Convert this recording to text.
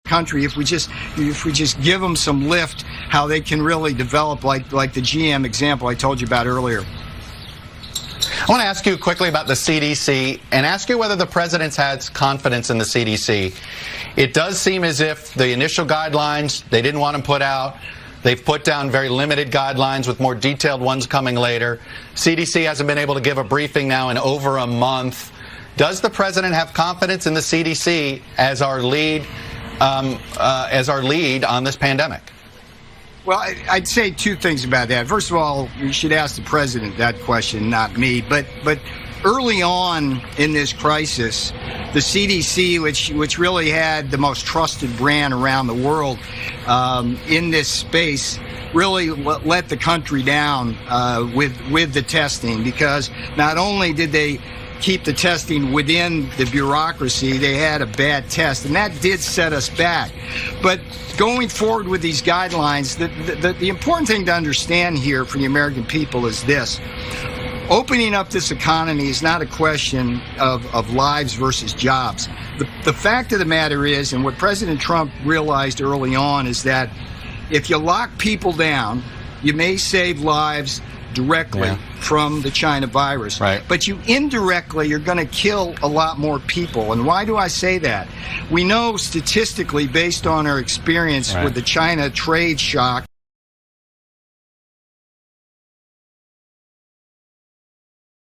country if we just give them some lift, how they can really develop like the GM example I told you about earlier. I want to ask you quickly about the CDC and ask you whether the president has confidence in the CDC. It does seem as if the initial guidelines, they didn't want them put out. They've put down very limited guidelines with more detailed ones coming later. CDC hasn't been able to give a briefing now in over a month. Does the president have confidence in the CDC as our lead on this pandemic? Well, I'd say two things about that. First of all, you should ask the president that question, not me. But early on in this crisis, the CDC, which really had the most trusted brand around the world in this space, really let the country down with the testing, because not only did they keep the testing within the bureaucracy, they had a bad test, and that did set us back. But going forward with these guidelines, the important thing to understand here for the American people is this. Opening up this economy is not a question of lives versus jobs. The fact of the matter is, and what President Trump realized early on, is that if you lock people down, you may save lives directly from the China virus. Right. But you indirectly are going to kill a lot more people. And why do I say that? We know statistically, based on our experience with the China trade shock,